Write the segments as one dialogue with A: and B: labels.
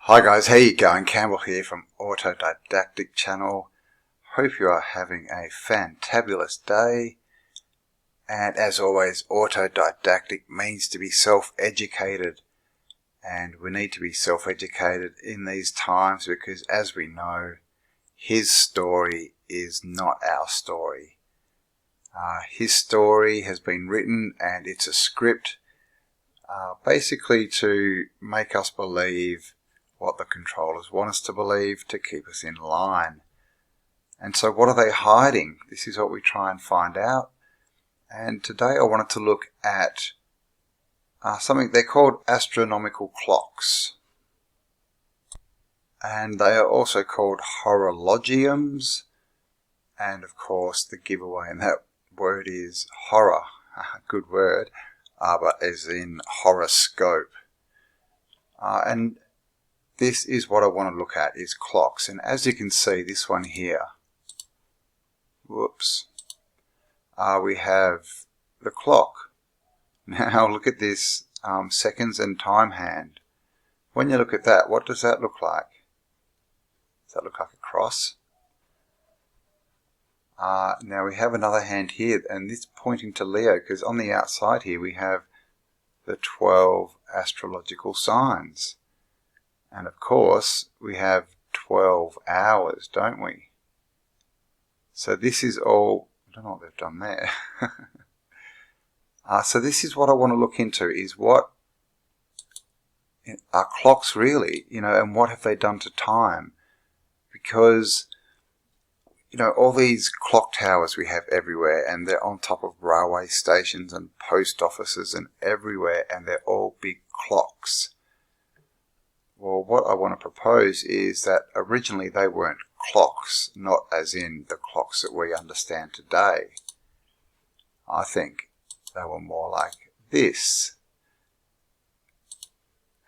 A: Hi guys, how you going? Campbell here from Autodidactic Channel. Hope you are having a fantabulous day. And as always, autodidactic means to be self-educated. And we need to be self-educated in these times because, as we know, his story is not our story. His story has been written and it's a script basically to make us believe what the controllers want us to believe to keep us in line. And so what are they hiding? This is what we try and find out. And today I wanted to look at something they're called astronomical clocks. And they are also called horologiums. And of course the giveaway in that word is horror. Good word, but as in horoscope. And this is what I want to look at, is clocks. And as you can see, this one here, whoops, we have the clock. Now look at this seconds and time hand. When you look at that, what does that look like? Does that look like a cross? Now we have another hand here, and this pointing to Leo, because on the outside here we have the 12 astrological signs. And of course, we have 12 hours, don't we? So this is all, I don't know what they've done there. So this is what I want to look into, is what are clocks really, and what have they done to time? Because, all these clock towers we have everywhere, and they're on top of railway stations and post offices and everywhere, and they're all big clocks. Well, what I want to propose is that originally they weren't clocks, not as in the clocks that we understand today. I think they were more like this.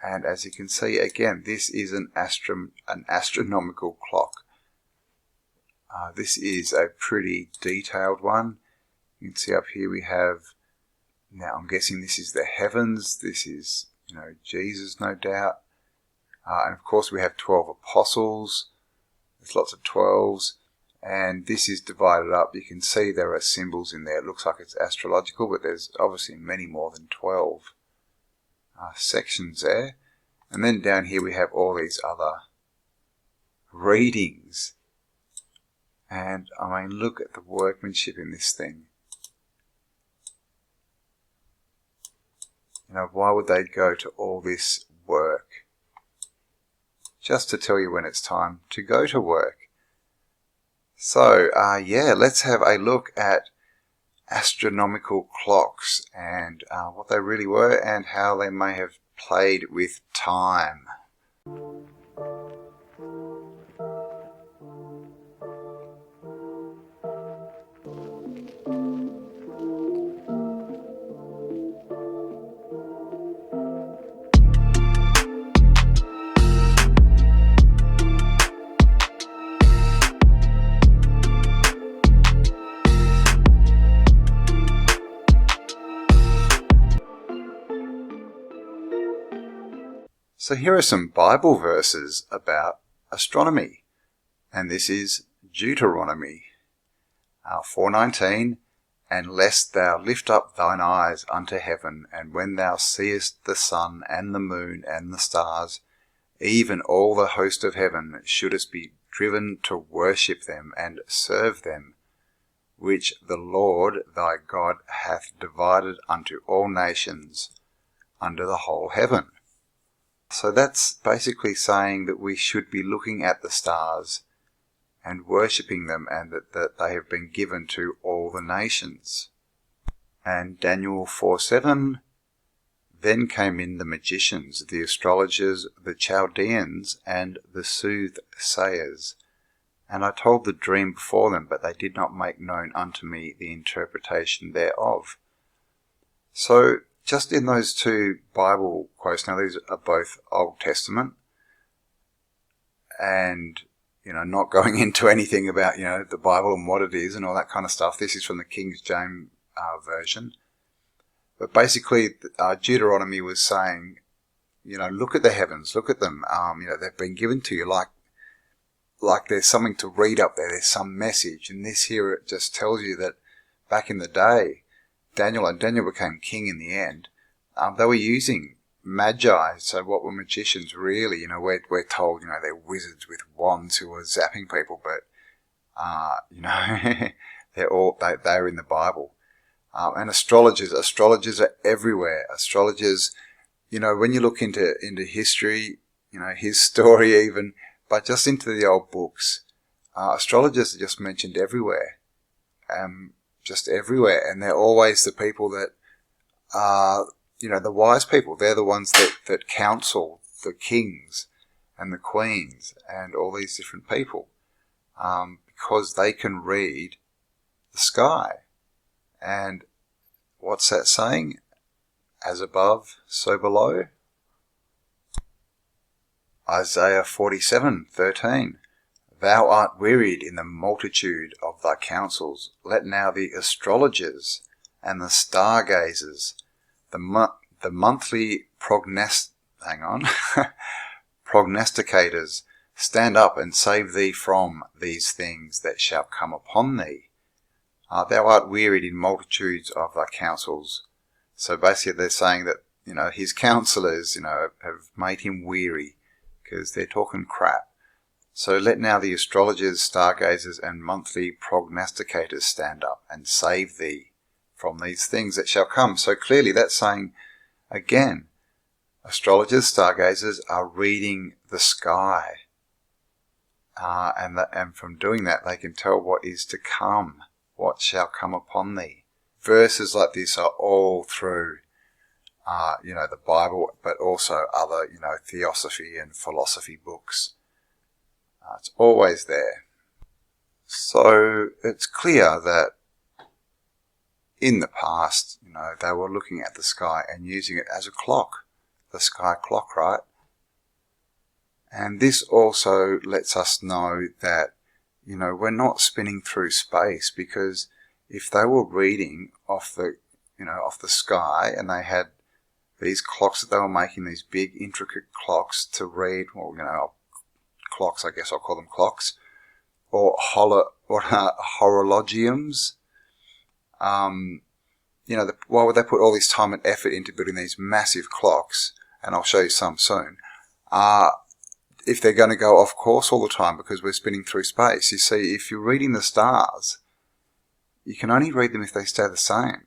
A: And as you can see, again, this is an astronomical clock. This is a pretty detailed one. You can see up here we have, now I'm guessing this is the heavens. This is, Jesus, no doubt. And of course we have 12 apostles. There's lots of 12s. And this is divided up. You can see there are symbols in there. It looks like it's astrological, but there's obviously many more than 12 sections there. And then down here we have all these other readings. And I mean, look at the workmanship in this thing. Why would they go to all this work? Just to tell you when it's time to go to work. So, let's have a look at astronomical clocks and what they really were and how they may have played with time. So here are some Bible verses about astronomy, and this is Deuteronomy 4:19, "And lest thou lift up thine eyes unto heaven, and when thou seest the sun and the moon and the stars, even all the host of heaven, shouldest be driven to worship them and serve them, which the Lord thy God hath divided unto all nations under the whole heaven." So that's basically saying that we should be looking at the stars and worshipping them, and that they have been given to all the nations. And Daniel 4:7, "Then came in the magicians, the astrologers, the Chaldeans, and the soothsayers. And I told the dream before them, but they did not make known unto me the interpretation thereof." So just in those two Bible quotes, now these are both Old Testament, and not going into anything about the Bible and what it is and all that kind of stuff. This is from the King James version, but basically Deuteronomy was saying look at the heavens, look at them. They've been given to you like there's something to read up there. There's some message. And this here, it just tells you that back in the day, Daniel became king in the end. They were using magi. So what were magicians really? We're told, they're wizards with wands who were zapping people, but, they're in the Bible. And astrologers are everywhere. Astrologers, when you look into history, his story even, but just into the old books, astrologers are just mentioned everywhere. Just everywhere. And they're always the people that are, the wise people. They're the ones that counsel the kings and the queens and all these different people, because they can read the sky. And what's that saying? As above, so below. Isaiah 47:13. Thou art wearied in the multitude of thy counsels. Let now the astrologers and the stargazers, the monthly prognosticators, stand up and save thee from these things that shall come upon thee. Thou art wearied in multitudes of thy counsels. So basically they're saying that, his counselors, have made him weary because they're talking crap. So let now the astrologers, stargazers, and monthly prognosticators stand up and save thee from these things that shall come. So clearly that's saying, again, astrologers, stargazers are reading the sky. And from doing that, they can tell what is to come, what shall come upon thee. Verses like this are all through, the Bible, but also other, theosophy and philosophy books. It's always there. So it's clear that in the past, they were looking at the sky and using it as a clock, the sky clock, right? And this also lets us know that, we're not spinning through space, because if they were reading off the sky and they had these clocks that they were making, these big intricate clocks to read, clocks, I guess I'll call them clocks, or horologiums. Why would they put all this time and effort into building these massive clocks? And I'll show you some soon. If they're going to go off course all the time because we're spinning through space. You see, if you're reading the stars, you can only read them if they stay the same.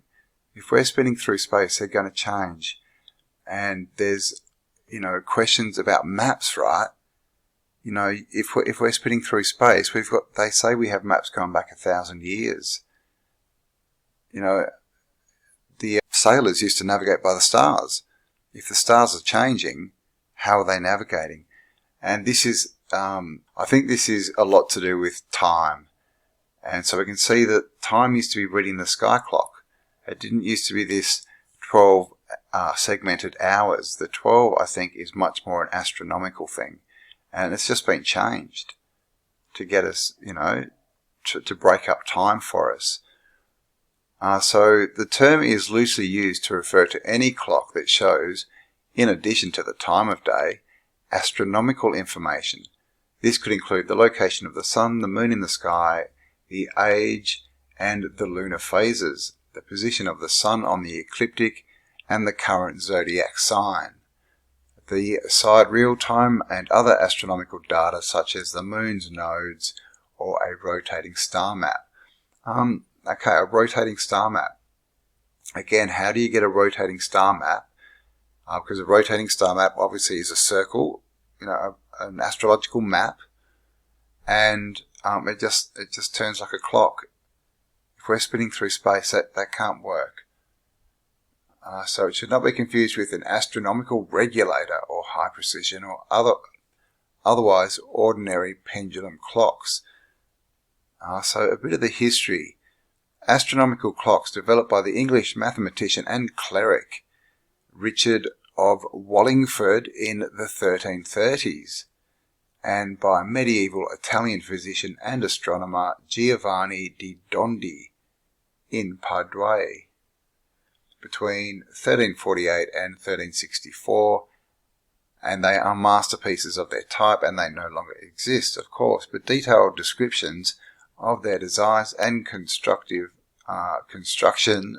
A: If we're spinning through space, they're going to change. And there's, questions about maps, right? If we're spinning through space, they say we have maps going back 1,000 years. The sailors used to navigate by the stars. If the stars are changing, how are they navigating? And this is, I think this is a lot to do with time. And so we can see that time used to be reading the sky clock. It didn't used to be this 12 segmented hours. The 12, I think, is much more an astronomical thing. And it's just been changed to get us, to break up time for us. So the term is loosely used to refer to any clock that shows, in addition to the time of day, astronomical information. This could include the location of the sun, the moon in the sky, the age and the lunar phases, the position of the sun on the ecliptic, and the current zodiac sign. The sidereal time and other astronomical data such as the moon's nodes or a rotating star map. A rotating star map. Again, how do you get a rotating star map? Because a rotating star map obviously is a circle, an astrological map, and it just turns like a clock. If we're spinning through space, that can't work. So it should not be confused with an astronomical regulator or high precision or otherwise ordinary pendulum clocks. So a bit of the history. Astronomical clocks developed by the English mathematician and cleric Richard of Wallingford in the 1330s, and by medieval Italian physician and astronomer Giovanni di Dondi in Padua between 1348 and 1364, and they are masterpieces of their type, and they no longer exist, of course, but detailed descriptions of their designs and construction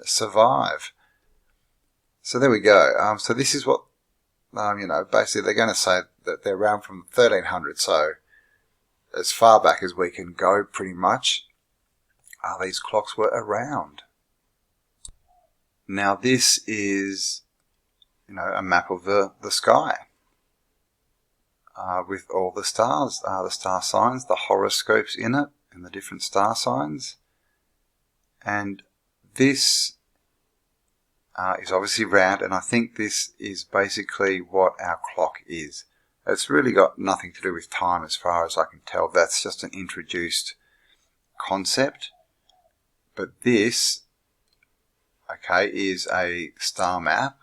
A: survive. So there we go. So this is what, basically they're going to say that they're around from 1300, so as far back as we can go pretty much, these clocks were around. Now this is, a map of the sky with all the stars, the star signs, the horoscopes in it, and the different star signs. And this is obviously round, and I think this is basically what our clock is. It's really got nothing to do with time as far as I can tell. That's just an introduced concept. But this, okay, is a star map,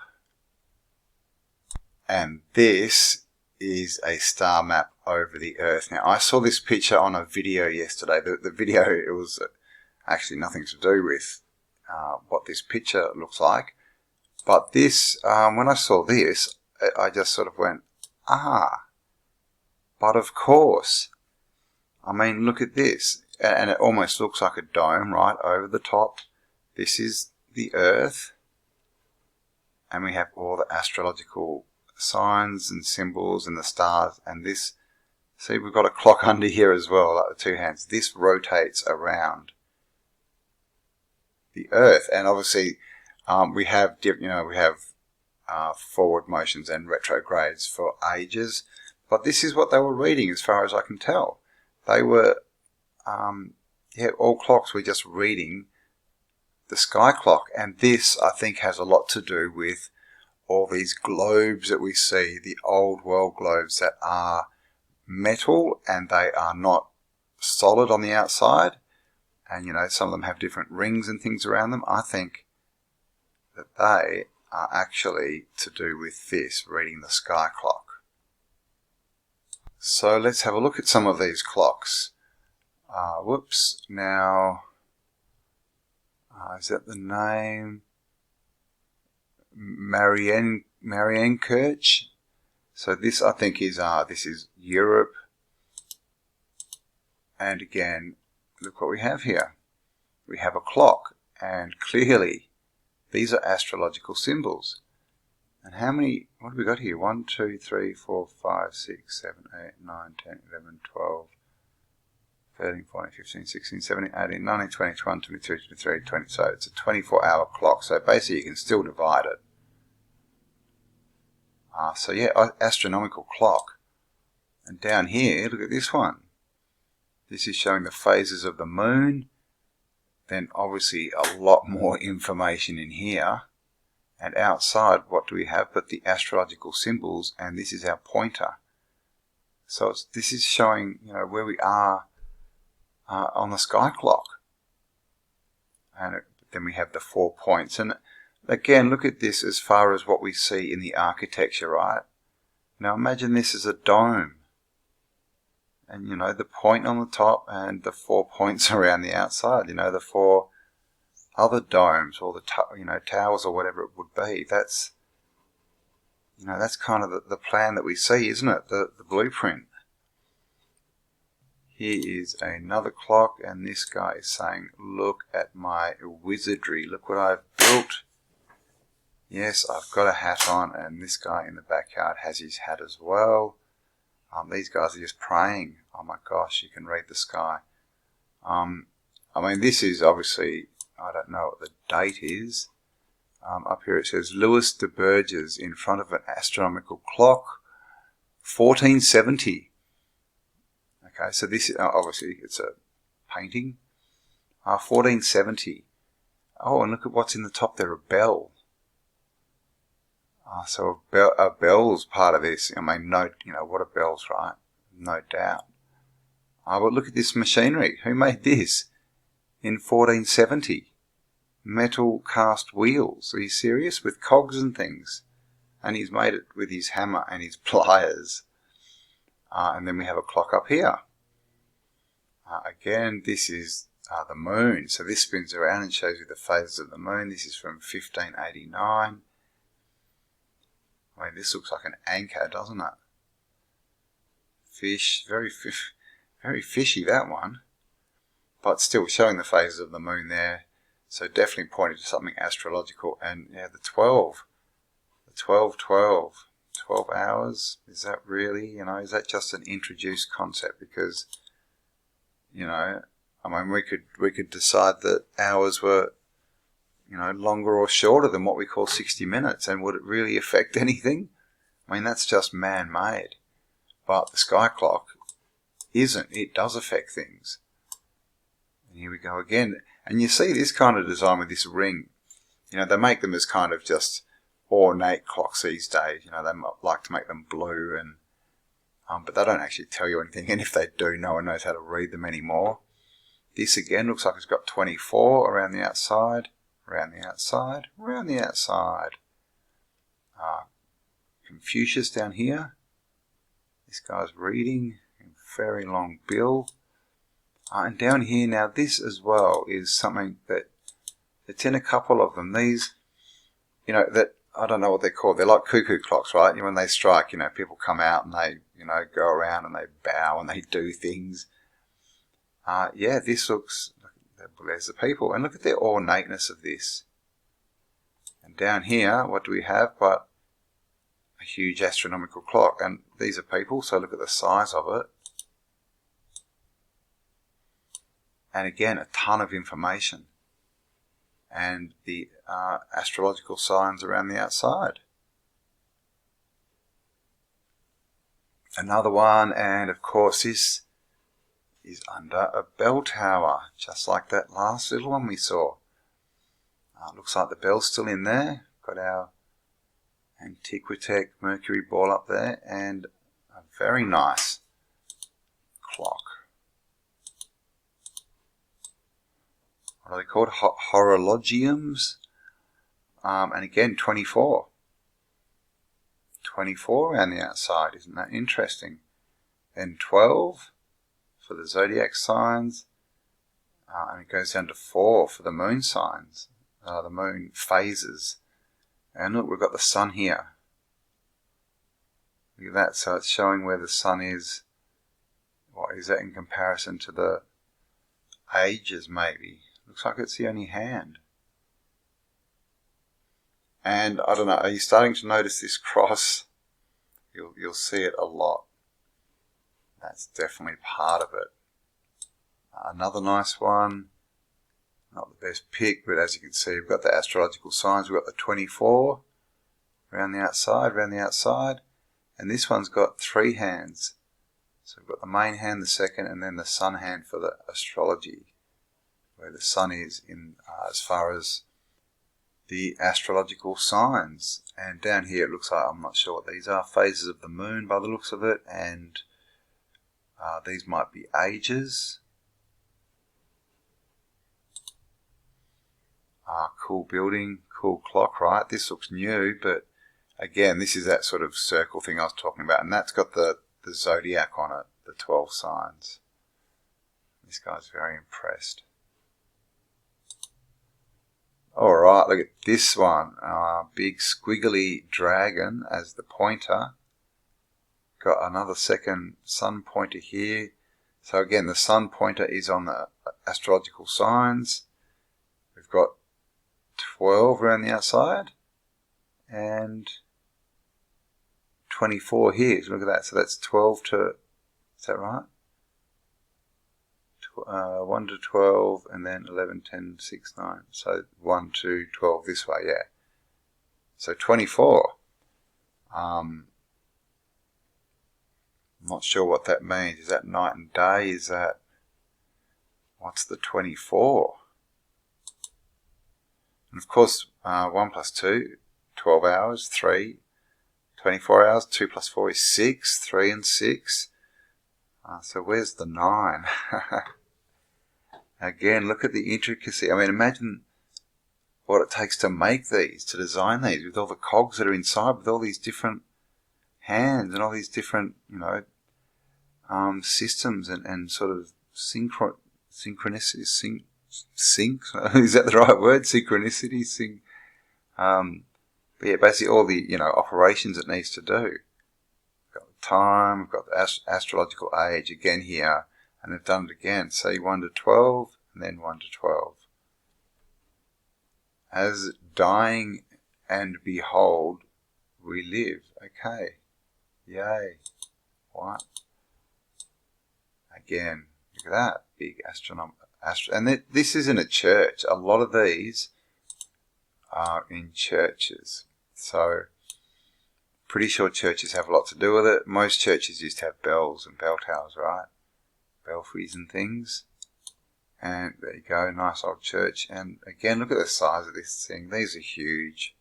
A: and this is a star map over the Earth. Now, I saw this picture on a video yesterday. The video, it was actually nothing to do with what this picture looks like. But this, when I saw this, I just sort of went, but of course. I mean, look at this. And it almost looks like a dome right over the top. This is the Earth. And we have all the astrological signs and symbols and the stars. And this, see, we've got a clock under here as well, like the two hands. This rotates around the Earth. And obviously, we have forward motions and retrogrades for ages. But this is what they were reading as far as I can tell. They were, all clocks were just reading the sky clock. And this, I think, has a lot to do with all these globes that we see, the old world globes that are metal and they are not solid on the outside. And, some of them have different rings and things around them. I think that they are actually to do with this, reading the sky clock. So let's have a look at some of these clocks. Now, is that the name? Marienkirch. So this, I think, is this is Europe. And again, look what we have here. We have a clock, and clearly these are astrological symbols. And how many, what have we got here? 1, 2, 3, 4, 5, 6, 7, 8, 9, 10, 11, 12, 13, 14, 15, 16, 17, 18, 19, 20, 21, 22, 23, 20. So it's a 24-hour clock. So basically you can still divide it. So yeah, astronomical clock. And down here, look at this one. This is showing the phases of the moon. Then obviously a lot more information in here. And outside, what do we have but the astrological symbols, and this is our pointer. So this is showing, where we are on the sky clock. And then we have the 4 points. And again, look at this as far as what we see in the architecture, right? Now imagine this is a dome. And, the point on the top and the 4 points around the outside, the 4 other domes or the towers or whatever it would be. That's that's kind of the plan that we see, isn't it? The blueprint. Here is another clock, and this guy is saying, look at my wizardry, look what I've built. Yes, I've got a hat on, and this guy in the backyard has his hat as well. These guys are just praying. Oh my gosh, you can read the sky. I mean, this is obviously, I don't know what the date is. Up here it says Louis de Burges in front of an astronomical clock, 1470. Okay, so this is obviously it's a painting. 1470. Oh, and look at what's in the top there, a bell. So a bell's part of this. I mean, what are bells, right? No doubt. But look at this machinery. Who made this in 1470? Metal cast wheels. Are you serious? With cogs and things. And he's made it with his hammer and his pliers. And then we have a clock up here. Again, this is the moon. So this spins around and shows you the phases of the moon. This is from 1589. I mean, this looks like an anchor, doesn't it? Fish, very fishy, that one. But still showing the phases of the moon there. So definitely pointing to something astrological. And yeah, the 12. The 12 hours. Is that really, is that just an introduced concept? Because, I mean, we could decide that hours were, longer or shorter than what we call 60 minutes. And would it really affect anything? I mean, that's just man-made. But the sky clock isn't. It does affect things. And here we go again. And you see this kind of design with this ring. They make them as kind of just ornate clocks these days. They like to make them blue, and but they don't actually tell you anything. And if they do, no one knows how to read them anymore. This again looks like it's got 24 around the outside, around the outside, around the outside. Confucius down here. This guy's reading. Very long bill. And down here now, this as well is something it's in a couple of them. These, that I don't know what they're called. They're like cuckoo clocks, right? When they strike, people come out and they, go around and they bow and they do things. Yeah, this looks, there's the people. And look at the ornateness of this. And down here, what do we have but a huge astronomical clock? And these are people, so look at the size of it. And again, a ton of information. And the astrological signs around the outside. Another one, and of course this is under a bell tower, just like that last little one we saw. Looks like the bell's still in there. Got our antiquitech mercury ball up there, and a very nice clock. What are they called? Horologiums. And again, 24. 24 around the outside. Isn't that interesting? Then 12 for the zodiac signs. And it goes down to 4 for the moon signs. The moon phases. And look, we've got the sun here. Look at that. So it's showing where the sun is. What is that in comparison to the ages, maybe? Looks like it's the only hand. And I don't know, are you starting to notice this cross? You'll see it a lot. That's definitely part of it. Another nice one. Not the best pick, but as you can see, we've got the astrological signs. We've got the 24 around the outside, and this one's got 3 hands. So we've got the main hand, the second, and then the sun hand for the astrology, where the sun is in as far as the astrological signs. And down here it looks like, I'm not sure what these are, phases of the moon by the looks of it, and these might be ages. Cool building, cool clock, right? This looks new, but again, this is that sort of circle thing I was talking about, and that's got the zodiac on it, the 12 signs. This guy's very impressed. Alright, look at this one. Big squiggly dragon as the pointer. Got another second sun pointer here. So again, the sun pointer is on the astrological signs. We've got 12 around the outside. And 24 here. So look at that. So that's 12 to, is that right? 1 to 12, and then 11, 10, 6, 9. So 1 to 12 this way, yeah. So 24. I'm not sure what that means. Is that night and day? Is that, what's the 24? And of course, 1 plus 2, 12 hours, 3, 24 hours, 2 plus 4 is 6, 3 and 6. So where's the 9? Again, look at the intricacy. I mean, imagine what it takes to make these, to design these, with all the cogs that are inside, with all these different hands and all these different, systems and sort of synchronicity, is that the right word? Synchronicity, But yeah, basically all the, you know, operations it needs to do. We've got the time, we've got the astrological age again here, and they've done it again. See, 1 to 12, and then 1 to 12. As dying and behold, we live. Okay. Yay. What? Again, look at that. Big and this isn't a church. A lot of these are in churches. So, pretty sure churches have a lot to do with it. Most churches used to have bells and bell towers, right? Belfries and things. And there you go, nice old church. And again, look at the size of this thing. These are huge.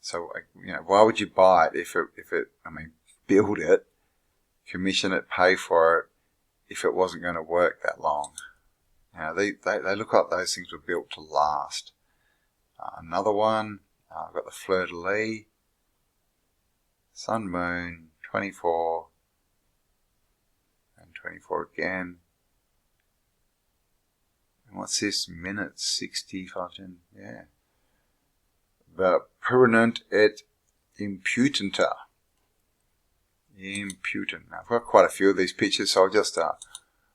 A: So, you know, why would you buy it if it, I mean, build it, commission it, pay for it, if it wasn't going to work that long? You know, they look like those things were built to last. Another one, I've got the fleur-de-lis, sun, moon, 24, and 24 again. And what's this? Minutes, 65, yeah. The permanent et imputanta. Imputant. Now, I've got quite a few of these pictures, so I'll just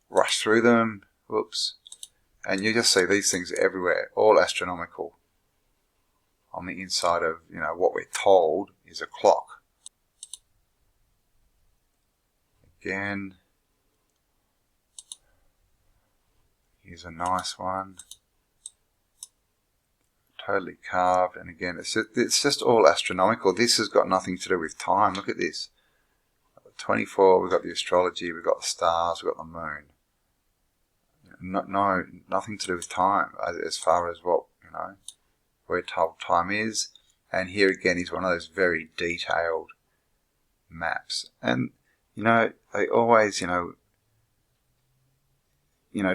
A: rush through them. Whoops. And you just see these things everywhere, all astronomical. On the inside of, you know, what we're told is a clock. Again, here's a nice one. Totally carved, and again, it's just all astronomical. This has got nothing to do with time. Look at this. 24, we've got the astrology, we've got the stars, we've got the moon. No, nothing to do with time as far as what, you know, we're told time is. And here again is one of those very detailed maps. And, you know, they always, you know,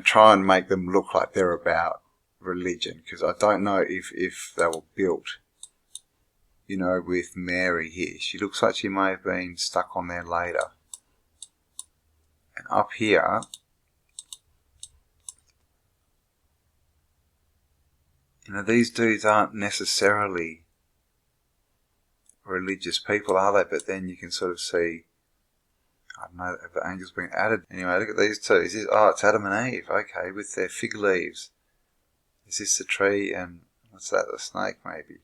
A: try and make them look like they're about religion, because I don't know if they were built, you know, with Mary here. She looks like she may have been stuck on there later. And up here, you know, these dudes aren't necessarily religious people, are they? But then you can sort of see, I don't know, have the angels been added? Anyway, look at these two. Is this, oh, it's Adam and Eve, okay, with their fig leaves. Is this the tree and, what's that, the snake maybe?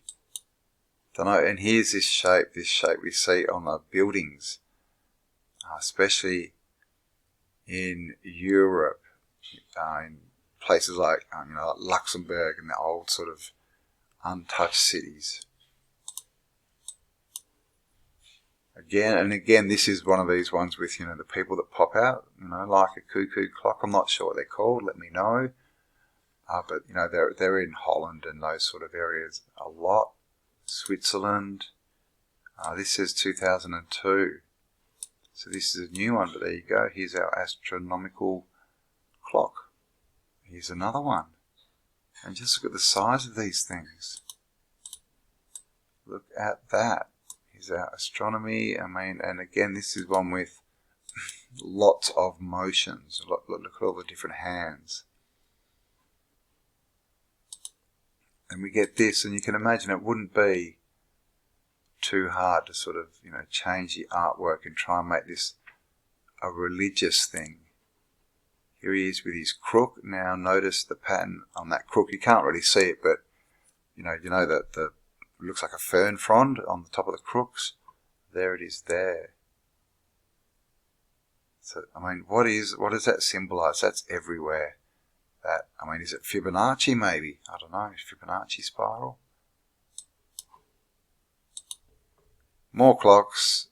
A: Don't know. And here's this shape we see on the buildings, especially in Europe, in places like, you know, like Luxembourg and the old sort of untouched cities. Again, this is one of these ones with, you know, the people that pop out, you know, like a cuckoo clock. I'm not sure what they're called. Let me know. But, you know, they're in Holland and those sort of areas a lot. Switzerland. This says 2002. So this is a new one, but there you go. Here's our astronomical clock. Here's another one. And just look at the size of these things. Look at that. Here's our astronomy. I mean, and again, this is one with lots of motions. Look at all the different hands. And we get this, and you can imagine it wouldn't be too hard to sort of, you know, change the artwork and try and make this a religious thing. Here he is with his crook. Now notice the pattern on that crook. You can't really see it, but you know that it looks like a fern frond on the top of the crooks. There it is there. So, I mean, what does that symbolize? That's everywhere. That, I mean, is it Fibonacci maybe? I don't know. Fibonacci spiral. More clocks.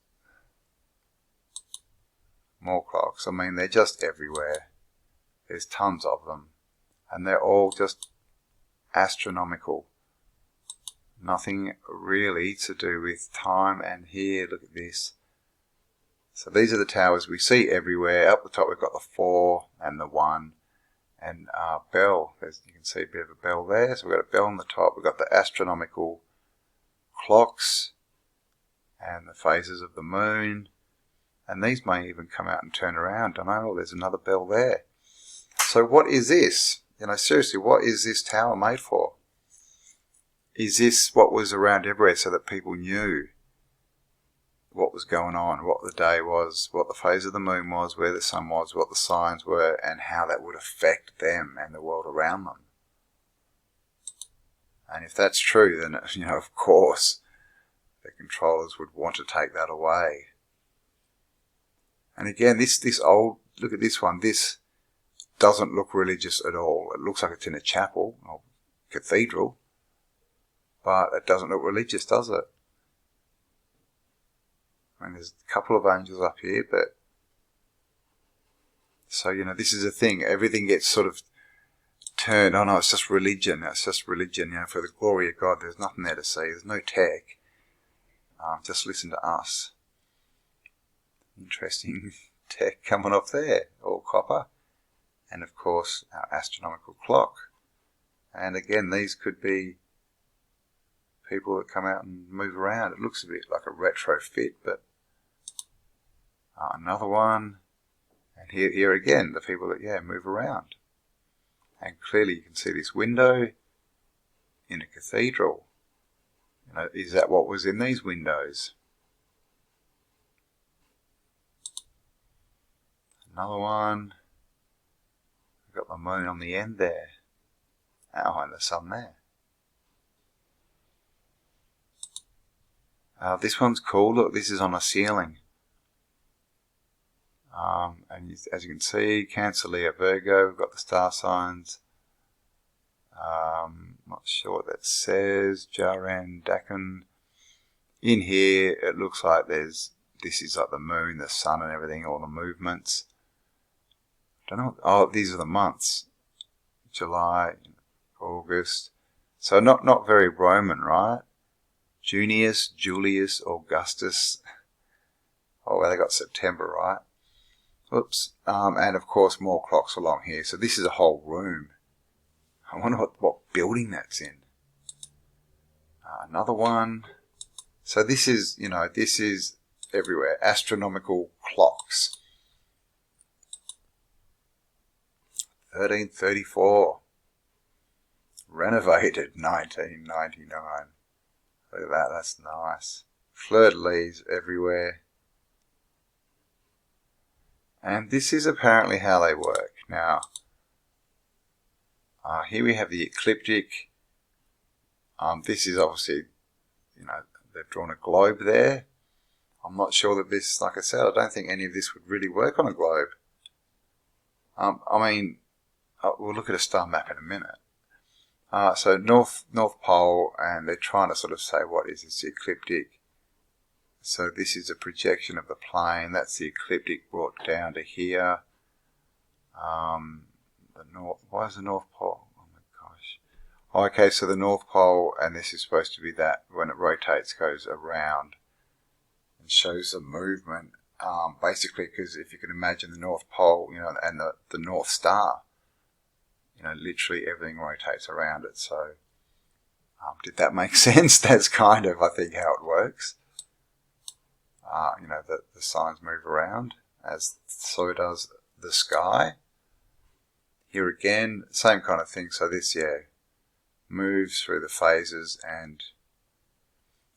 A: More clocks. I mean, they're just everywhere. There's tons of them. And they're all just astronomical. Nothing really to do with time. And here, look at this. So these are the towers we see everywhere. Up the top we've got the 4 and the 1. And bell. You can see a bit of a bell there. So we've got a bell on the top. We've got the astronomical clocks. And the phases of the moon. And these may even come out and turn around. Don't know. There's another bell there. So what is this? You know, seriously, what is this tower made for? is this what was around everywhere so that people knew what was going on, what the day was, what the phase of the moon was, where the sun was, what the signs were, and how that would affect them and the world around them? And if that's true, then, of course, the controllers would want to take that away. And again, this old, look at this one, this doesn't look religious at all. It looks like it's in a chapel or cathedral, but it doesn't look religious, does it? I mean, there's a couple of angels up here, but so, this is a thing. Everything gets sort of turned, oh no, it's just religion. It's just religion, for the glory of God. There's nothing there to see. There's no tech. Just listen to us. Interesting tech coming off there, all copper. And of course, our astronomical clock. And again, these could be people that come out and move around. It looks a bit like a retrofit, but another one. And here again, the people that, move around. And clearly you can see this window in a cathedral. Is that what was in these windows? Another one. We've got the moon on the end there. And the sun there. This one's cool. Look, this is on a ceiling. And as you can see, Cancer, Leo, Virgo, we've got the star signs. Not sure what that says. Jaran, Dakan. In here, it looks like this is like the moon, the sun and everything, all the movements. Don't know. Oh, these are the months. July, August. So not very Roman, right? Junius, Julius, Augustus. Oh, well, they got September, right? Oops. And of course, more clocks along here. So this is a whole room. I wonder what building that's in. Another one. So this is, this is everywhere. Astronomical clocks. 1334. Renovated 1999. Look at that, that's nice. Fleur-de-lis everywhere. And this is apparently how they work. Now, here we have the ecliptic. This is obviously, they've drawn a globe there. I'm not sure that this, like I said, I don't think any of this would really work on a globe. We'll look at a star map in a minute. So North Pole, and they're trying to sort of say what is this ecliptic. So this is a projection of the plane. That's the ecliptic brought down to here. Why is the North Pole? Oh my gosh. Okay, so the North Pole, and this is supposed to be that when it rotates, goes around and shows the movement. Basically, because if you can imagine the North Pole, and the North Star, literally everything rotates around it. So, did that make sense? That's kind of, I think, how it works. The signs move around, as so does the sky. Here again, same kind of thing. So this, moves through the phases, and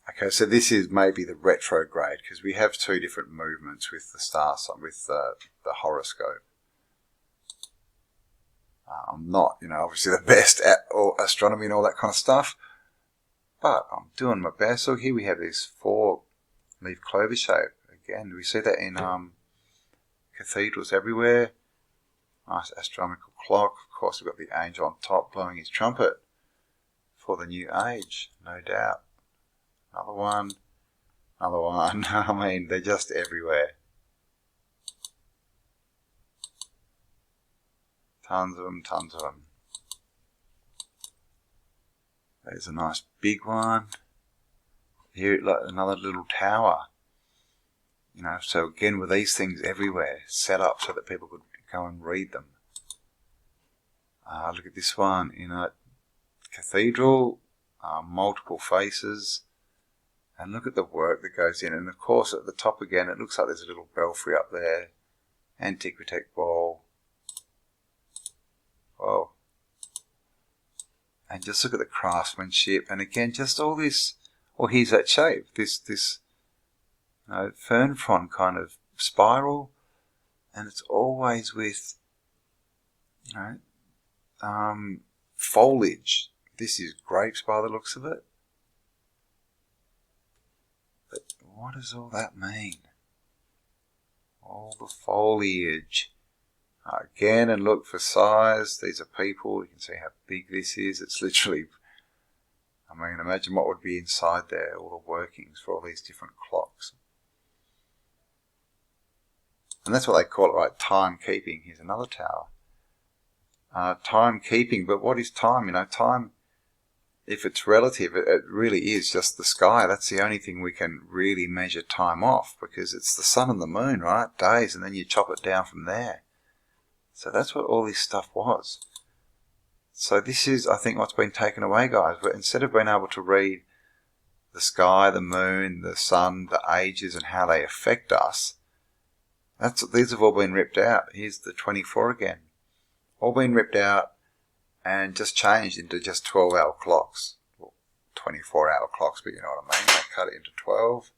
A: okay, so this is maybe the retrograde, because we have two different movements with the star sign, with the horoscope. I'm not, obviously the best at astronomy and all that kind of stuff, but I'm doing my best. So here we have this 4-leaf clover shape. Again, we see that in cathedrals everywhere. Nice astronomical clock. Of course, we've got the angel on top blowing his trumpet for the new age, no doubt. Another one. I mean, they're just everywhere. Tons of them. There's a nice big one. Here, like another little tower. So again, with these things everywhere, set up so that people could go and read them. Look at this one in a cathedral, multiple faces. And look at the work that goes in. And of course, at the top again, it looks like there's a little belfry up there. Antiquitech ball. Whoa. And just look at the craftsmanship, and again, just all this. Well, here's that shape, this fern frond kind of spiral, and it's always with foliage. This is grapes by the looks of it. But what does all that mean? All the foliage. Again, and look for size. These are people. You can see how big this is. It's literally, I mean, imagine what would be inside there, all the workings for all these different clocks. And that's what they call it, right? Timekeeping. Here's another tower. Timekeeping, but what is time? Time, if it's relative, it really is just the sky. That's the only thing we can really measure time off, because it's the sun and the moon, right? Days, and then you chop it down from there. So that's what all this stuff was. So this is, I think, what's been taken away, guys. But instead of being able to read the sky, the moon, the sun, the ages, and how they affect us, these have all been ripped out. Here's the 24 again. All been ripped out and just changed into just 12-hour clocks. Well, 24-hour clocks, but you know what I mean. They cut it into 12.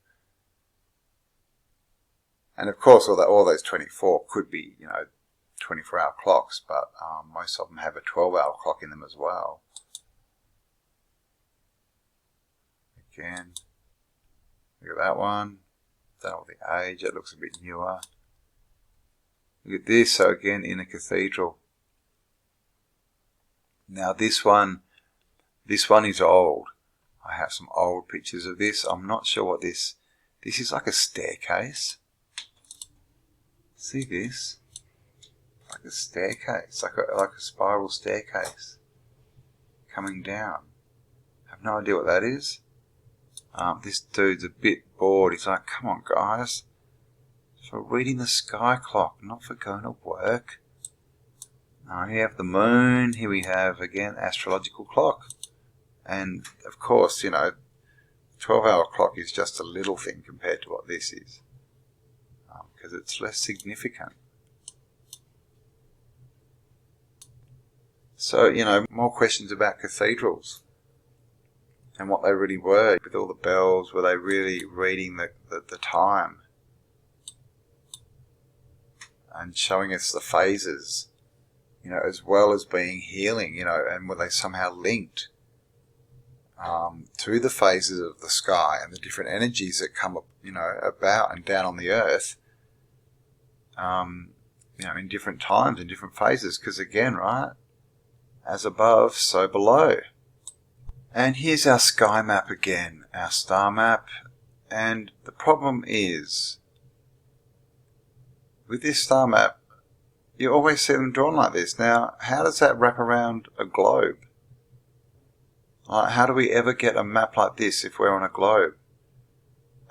A: And of course, all those 24 could be, 24-hour clocks, but most of them have a 12-hour clock in them as well. Again, look at that one. Don't know the age, it looks a bit newer. Look at this, so again, in a cathedral. Now this one is old. I have some old pictures of this. I'm not sure what this is like a staircase. See this? Like a staircase, like a spiral staircase coming down. I have no idea what that is. This dude's a bit bored. He's like, come on guys, for reading the sky clock, not for going to work. Here we have the moon. Here we have, again, astrological clock. And of course, 12-hour clock is just a little thing compared to what this is, because it's less significant. So, more questions about cathedrals and what they really were. With all the bells, were they really reading the time and showing us the phases, as well as being healing, and were they somehow linked to the phases of the sky and the different energies that come up, about and down on the earth, in different times, in different phases, because again, right, as above, so below. And here's our sky map again, our star map. And the problem is, with this star map, you always see them drawn like this. Now, how does that wrap around a globe? How do we ever get a map like this if we're on a globe?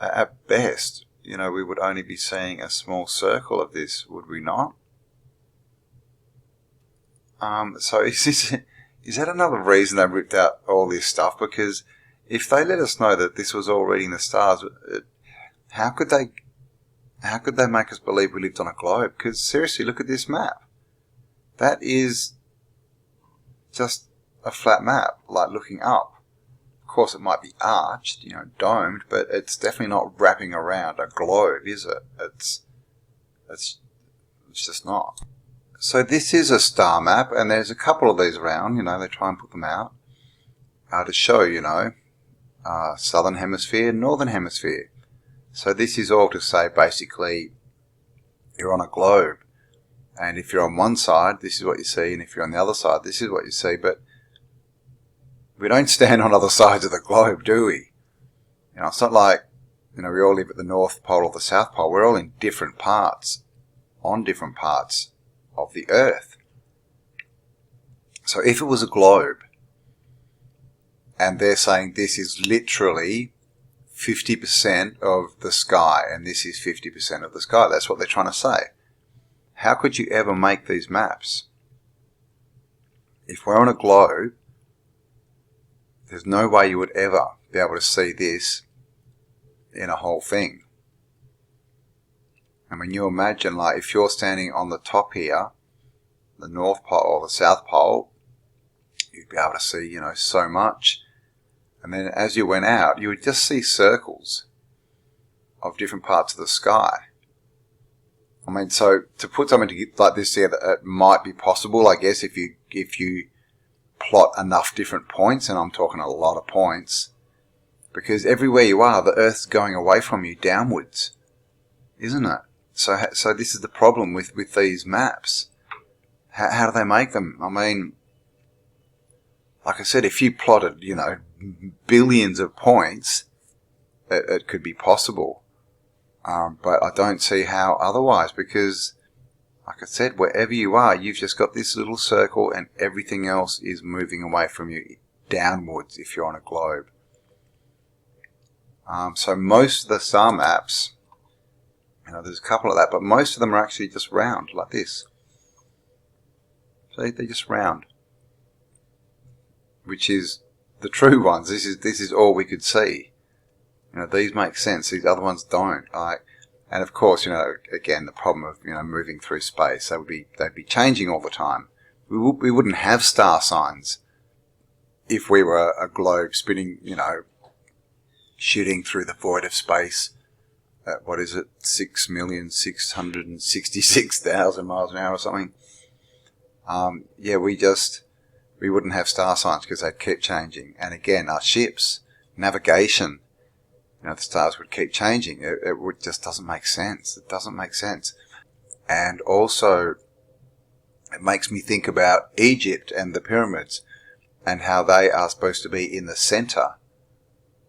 A: At best, we would only be seeing a small circle of this, would we not? So is that another reason they ripped out all this stuff? Because if they let us know that this was all reading the stars, how could they make us believe we lived on a globe? Because seriously, look at this map. That is just a flat map, like looking up. Of course, it might be arched, domed, but it's definitely not wrapping around a globe, is it? It's just not. So this is a star map, and there's a couple of these around, they try and put them out to show, southern hemisphere, northern hemisphere. So this is all to say, basically, you're on a globe. And if you're on one side, this is what you see, and if you're on the other side, this is what you see. But we don't stand on other sides of the globe, do we? It's not like, we all live at the North Pole or the South Pole. We're all in different parts, on different parts of the earth. So if it was a globe, and they're saying this is literally 50% of the sky, and this is 50% of the sky, that's what they're trying to say. How could you ever make these maps? If we're on a globe, there's no way you would ever be able to see this in a whole thing. And when you imagine, like, if you're standing on the top here, the North Pole or the South Pole, you'd be able to see, you know, so much. And then as you went out, you would just see circles of different parts of the sky. I mean, so to put something like this together, it might be possible, I guess, if you plot enough different points, and I'm talking a lot of points, because everywhere you are, the Earth's going away from you downwards, isn't it? So this is the problem with these maps. How do they make them? I mean, like I said, if you plotted, you know, billions of points, it could be possible. But I don't see how otherwise, because, like I said, wherever you are, you've just got this little circle and everything else is moving away from you downwards if you're on a globe. So most of the star maps, you know, there's a couple of that, but most of them are actually just round, like this. See, they're just round, which is the true ones. This is all we could see. You know, these make sense. These other ones don't. And of course, you know, again, the problem of, you know, moving through space, they'd be changing all the time. We wouldn't have star signs if we were a globe spinning, you know, shooting through the void of space at, what is it, 6,666,000 miles an hour or something. Yeah, we wouldn't have star signs because they'd keep changing. And again, our ships, navigation, you know, the stars would keep changing. It just doesn't make sense. It doesn't make sense. And also, it makes me think about Egypt and the pyramids and how they are supposed to be in the center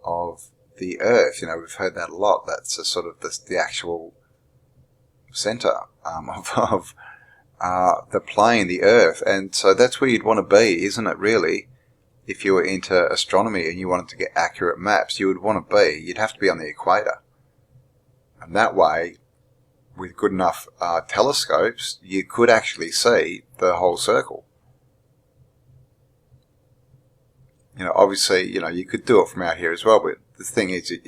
A: of the Earth. You know, we've heard that a lot. That's a sort of the actual center of the plane, the Earth. And so that's where you'd want to be, isn't it, really? If you were into astronomy and you wanted to get accurate maps, you'd have to be on the equator. And that way, with good enough telescopes, you could actually see the whole circle. You know, obviously, you know, you could do it from out here as well, but the thing is, it'd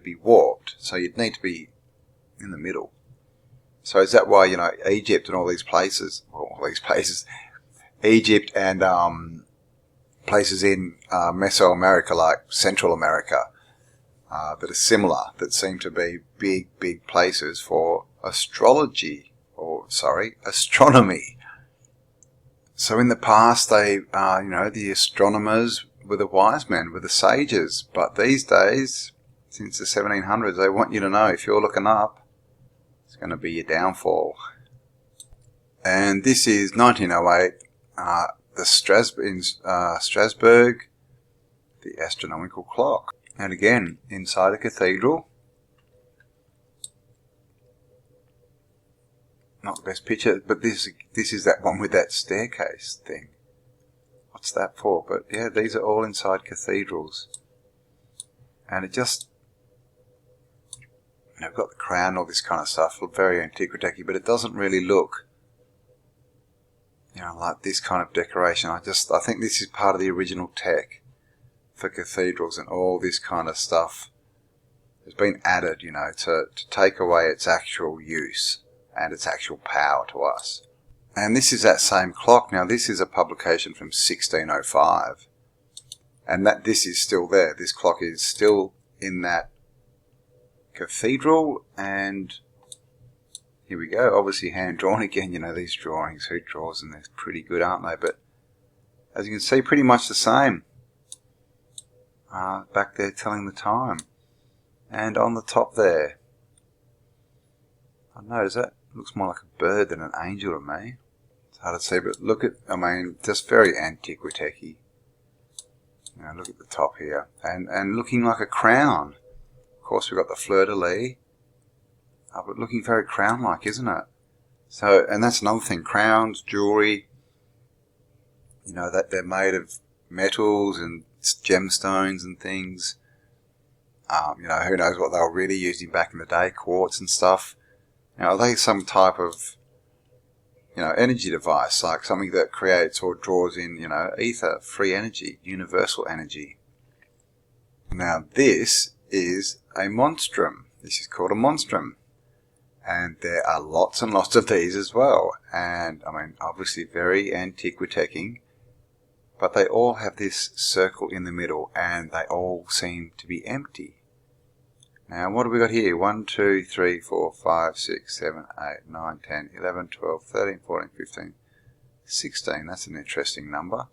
A: be warped, so you'd need to be in the middle. So is that why, you know, Egypt and all these places, Egypt and places in Mesoamerica, like Central America, that are similar, that seem to be big places for astronomy. So in the past, they, you know, the astronomers were the wise men, were the sages. But these days, since the 1700s, they want you to know if you're looking up, it's going to be your downfall. And this is 1908. In Strasbourg, the astronomical clock. And again, inside a cathedral. Not the best picture, but this is that one with that staircase thing. What's that for? But yeah, these are all inside cathedrals. And it just, you know, got the crown, all this kind of stuff, very antiquitech-y, but it doesn't really look, you know, like this kind of decoration. I think this is part of the original tech for cathedrals, and all this kind of stuff has been added, you know, to take away its actual use and its actual power to us. And this is that same clock. Now, this is a publication from 1605, and this is still there. This clock is still in that cathedral, and here we go, obviously hand-drawn again. You know, these drawings, who draws them? They're pretty good, aren't they? But as you can see, pretty much the same. Back there telling the time. And on the top there, I notice that looks more like a bird than an angel to me. It's hard to see, but look at, I mean, just very antiquitech-y. You know, look at the top here. And looking like a crown. Of course, we've got the fleur-de-lis. But looking very crown-like, isn't it? So, and that's another thing, crowns, jewellery, you know, that they're made of metals and gemstones and things. You know, who knows what they were really using back in the day, quartz and stuff. You know, are they some type of, you know, energy device, like something that creates or draws in, you know, ether, free energy, universal energy? Now, this is a monstrum. This is called a monstrum. And there are lots and lots of these as well. And I mean, obviously very antiquiteching, but they all have this circle in the middle and they all seem to be empty. Now, what have we got here? 1, 2, 3, 4, 5, 6, 7, 8, 9, 10, 11, 12, 13, 14, 15, 16. That's an interesting number.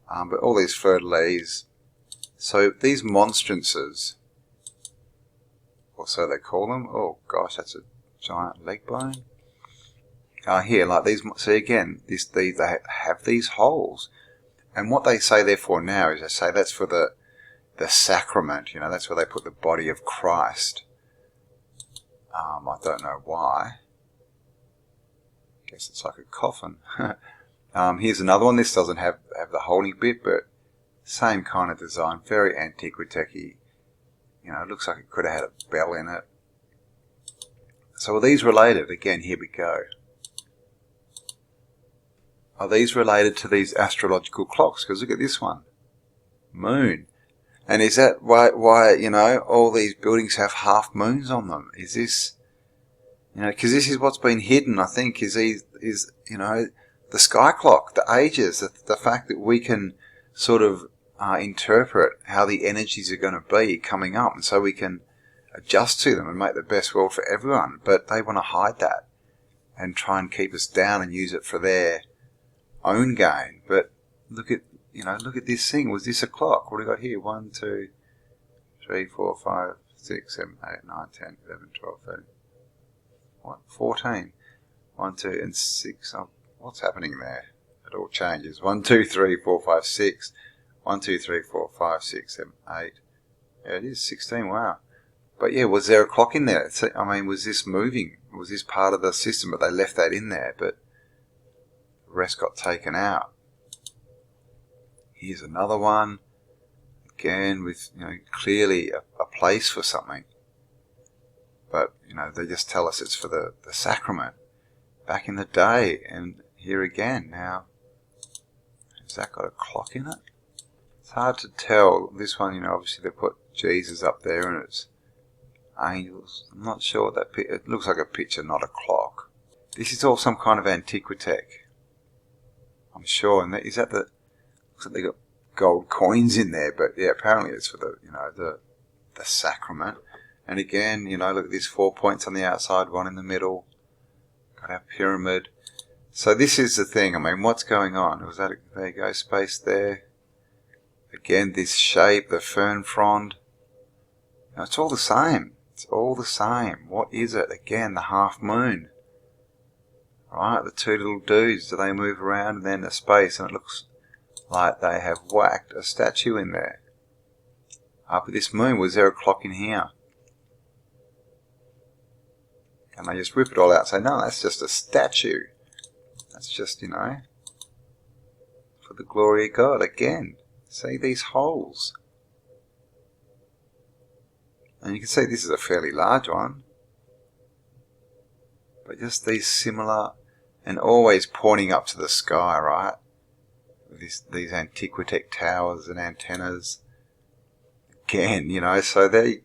A: But all these fleur-de-lis. So these monstrances, or so they call them. Oh gosh, that's a giant leg bone. Here, like these. See again, they have these holes. And what they say therefore now is they say that's for the sacrament, you know, that's where they put the body of Christ. I don't know why. Guess it's like a coffin. Here's another one. This doesn't have the holding bit, but same kind of design, very antiquitechy. You know, it looks like it could have had a bell in it. So are these related? Again, here we go. Are these related to these astrological clocks? Because look at this one. Moon. And is that why, you know, all these buildings have half moons on them? Is this, you know, because this is what's been hidden, I think, is you know, the sky clock, the ages, the fact that we can sort of interpret how the energies are going to be coming up, and so we can adjust to them and make the best world for everyone. But they want to hide that and try and keep us down and use it for their own gain. But look at, you know, look at this thing. Was this a clock? What do we got here? 1, 2, 3, 4, 5, 6, 7, 8, 9, 10, 11, 12, 13. What? 14. 1, 2, and 6. Oh, what's happening there? It all changes. 1, 2, 3, 4, 5, 6. 1, 2, 3, 4, 5, 6, 7, 8. Yeah, it is 16. Wow. But yeah, was there a clock in there? I mean, was this moving? Was this part of the system? But they left that in there, but the rest got taken out. Here's another one. Again, with, you know, clearly a place for something. But, you know, they just tell us it's for the sacrament back in the day. And here again, now, has that got a clock in it? It's hard to tell. This one, you know, obviously they put Jesus up there and it's angels. I'm not sure what that picture, it looks like a picture, not a clock. This is all some kind of antiquitech, I'm sure. And is that the, looks like they got gold coins in there, but yeah, apparently it's for the, you know, the sacrament. And again, you know, look at these 4 points on the outside, one in the middle. Got our pyramid. So this is the thing. I mean, what's going on? Was that there you go, space there. Again, this shape, the fern frond. You know, it's all the same. It's all the same. What is it? Again, the half moon. Right, the two little dudes. Do they move around? And then the space, and it looks like they have whacked a statue in there. But this moon, was there a clock in here? And they just rip it all out and say, no, that's just a statue. That's just, you know, for the glory of God. Again, see these holes. And you can see this is a fairly large one. But just these similar, and always pointing up to the sky, right? These antiquitech towers and antennas. Again, you know, so they,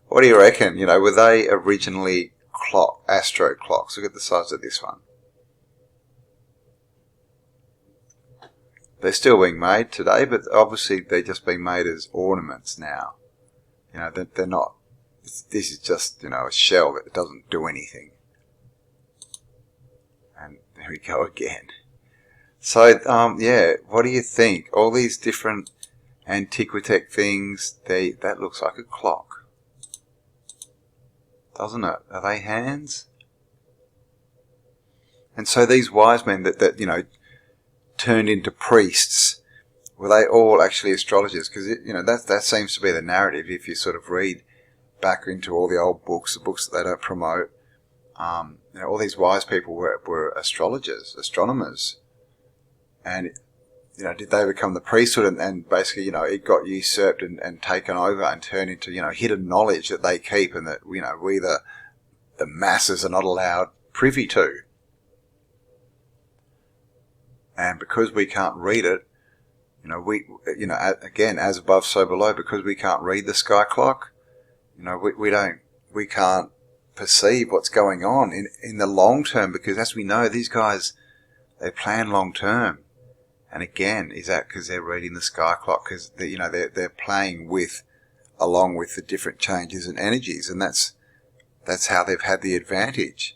A: what do you reckon? You know, were they originally astro clocks? Look at the size of this one. They're still being made today, but obviously they're just being made as ornaments now. You know, they're not, this is just, you know, a shell that doesn't do anything. And there we go again. So, yeah, what do you think? All these different antiquitech things, that looks like a clock. Doesn't it? Are they hands? And so these wise men that you know, turned into priests, were they all actually astrologers? Because, you know, that seems to be the narrative if you sort of read back into all the old books, the books that they don't promote. You know, all these wise people were astrologers, astronomers. And, you know, did they become the priesthood and basically, you know, it got usurped and taken over and turned into, you know, hidden knowledge that they keep and that, you know, we the masses are not allowed privy to. And because we can't read it, you know, again, as above, so below, because we can't read the sky clock, you know, we can't perceive what's going on in the long term, because as we know, these guys, they plan long term. And again, is that because they're reading the sky clock? Because they're playing along with the different changes and energies, and that's how they've had the advantage.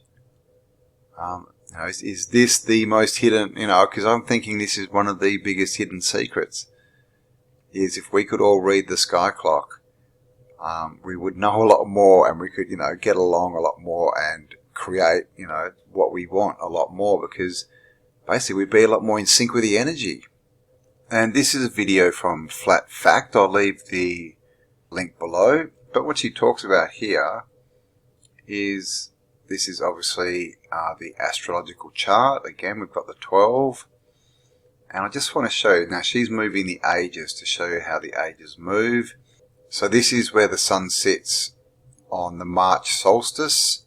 A: Is this the most hidden? Because I'm thinking this is one of the biggest hidden secrets. Is if we could all read the sky clock, we would know a lot more, and we could get along a lot more and create what we want a lot more, because basically we'd be a lot more in sync with the energy. And this is a video from Flat Fact. I'll leave the link below. But what she talks about here is, this is obviously the astrological chart. Again, we've got the 12. And I just want to show you, now she's moving the ages to show you how the ages move. So this is where the sun sits on the March solstice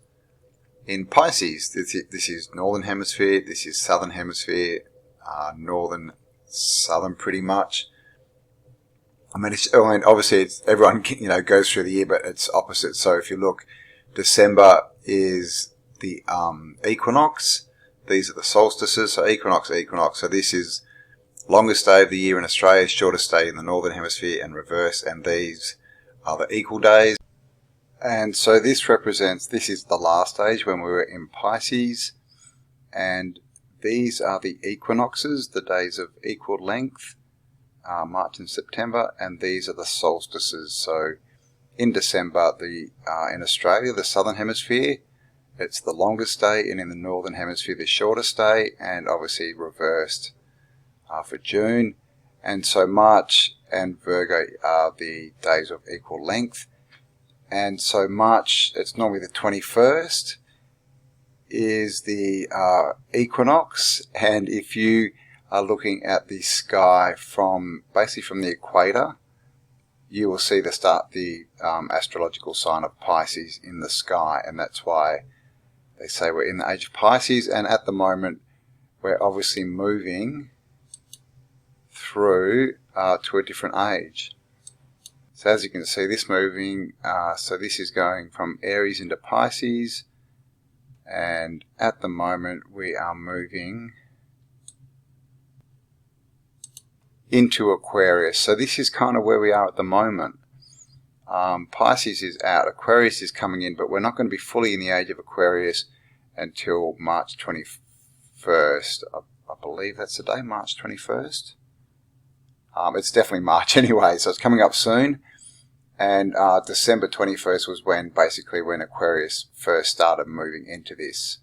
A: in Pisces. This is northern hemisphere, this is southern hemisphere, northern, southern pretty much. I mean, obviously everyone goes through the year, but it's opposite. So if you look, December is the equinox. These are the solstices. So equinox. So this is longest day of the year in Australia, shortest day in the northern hemisphere, and reverse. And these are the equal days. And so this is the last stage when we were in Pisces. And these are the equinoxes, the days of equal length, March and September. And these are the solstices. So in December, in Australia, the southern hemisphere, it's the longest day, and in the northern hemisphere, the shortest day, and obviously reversed for June. And so March and Virgo are the days of equal length. And so March, it's normally the 21st, is the equinox. And if you are looking at the sky basically from the equator, you will see the astrological sign of Pisces in the sky. And that's why they say we're in the age of Pisces. And at the moment, we're obviously moving through to a different age. So as you can see, this is going from Aries into Pisces, and at the moment we are moving into Aquarius. So this is kind of where we are at the moment. Pisces is out, Aquarius is coming in, but we're not going to be fully in the age of Aquarius until March 21st. I believe that's the day, March 21st. It's definitely March anyway, so it's coming up soon. And December 21st was when Aquarius first started moving into this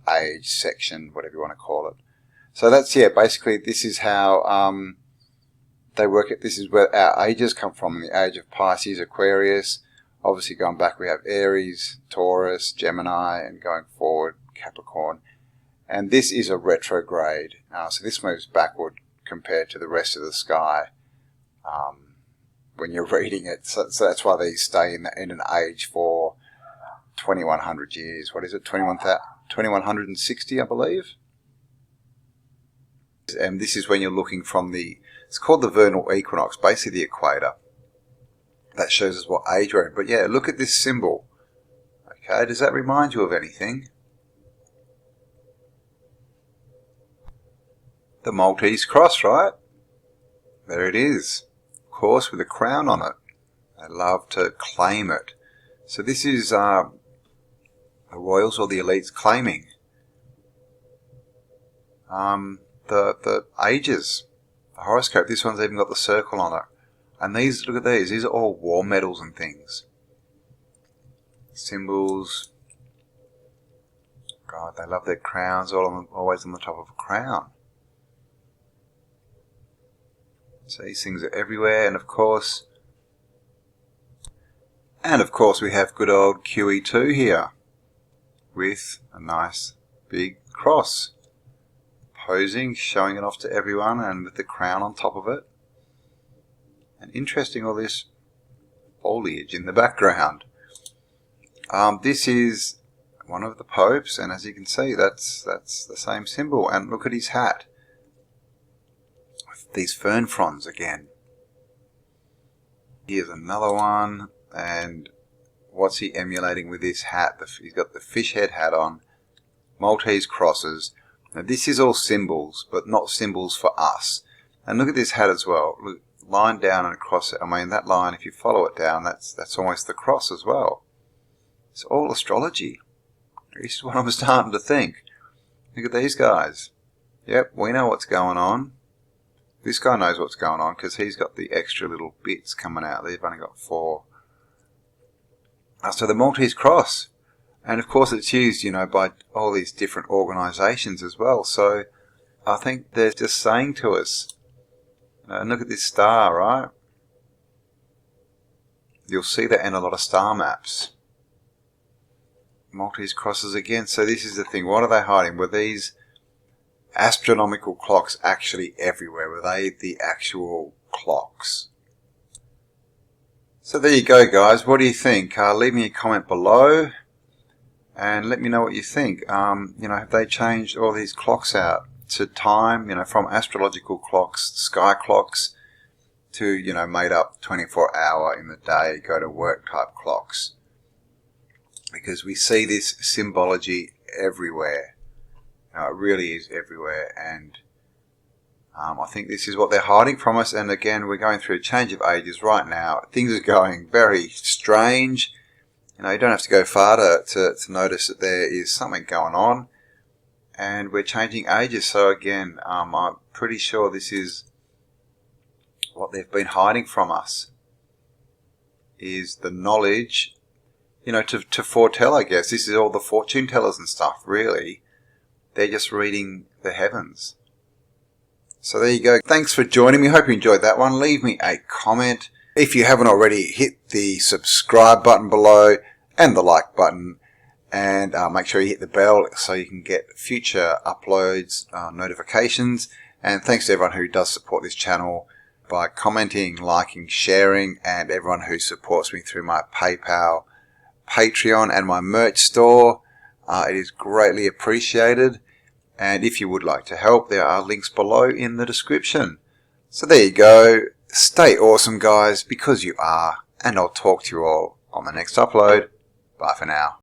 A: age section, whatever you want to call it. So that's, basically this is how they work it. This is where our ages come from, the age of Pisces, Aquarius. Obviously going back we have Aries, Taurus, Gemini, and going forward Capricorn. And this is a retrograde. So this moves backward compared to the rest of the sky when you're reading it. So that's why they stay in an age for 2100 years. What is it? 2160, I believe. And this is when you're looking from it's called the vernal equinox, basically the equator. That shows us what age we're in. But yeah, look at this symbol. Okay, does that remind you of anything? The Maltese cross, right? There it is. Of course, with a crown on it. They love to claim it. So this is the royals or the elites claiming the ages, the horoscope. This one's even got the circle on it. And these, look at these. These are all war medals and things. Symbols. God, they love their crowns. Always on the top of a crown. So these things are everywhere, and of course we have good old QE2 here with a nice big cross, posing, showing it off to everyone, and with the crown on top of it. And interesting, all this foliage in the background. This is one of the popes, and as you can see, that's the same symbol. And look at his hat. These fern fronds again. Here's another one, and what's he emulating with this hat? He's got the fish head hat on, Maltese crosses. Now this is all symbols, but not symbols for us. And look at this hat as well. Look, line down and across it. I mean, that line, if you follow it down, that's almost the cross as well. It's all astrology. This is what I'm starting to think. Look at these guys. Yep, we know what's going on. This guy knows what's going on because he's got the extra little bits coming out. They've only got 4. So the Maltese cross. And of course it's used, you know, by all these different organisations as well. So I think they're just saying to us, and look at this star, right? You'll see that in a lot of star maps. Maltese crosses again. So this is the thing. What are they hiding? Were these astronomical clocks actually everywhere? Were they the actual clocks? So there you go, guys. What do you think? Leave me a comment below and let me know what you think. You know, have they changed all these clocks out to time, you know, from astrological clocks, sky clocks, to, you know, made up 24-hour in the day, go to work type clocks? Because we see this symbology everywhere. You know, it really is everywhere, and I think this is what they're hiding from us. And again, we're going through a change of ages right now. Things are going very strange. You know, you don't have to go far to notice that there is something going on, and we're changing ages. So again, I'm pretty sure this is what they've been hiding from us, is the knowledge, you know, to foretell, I guess. This is all the fortune tellers and stuff, really. They're just reading the heavens. So there you go. Thanks for joining me. Hope you enjoyed that one. Leave me a comment. If you haven't already, hit the subscribe button below and the like button. And make sure you hit the bell so you can get future uploads, notifications. And thanks to everyone who does support this channel by commenting, liking, sharing, and everyone who supports me through my PayPal, Patreon, and my merch store. It is greatly appreciated. And if you would like to help, there are links below in the description. So there you go. Stay awesome, guys, because you are. And I'll talk to you all on the next upload. Bye for now.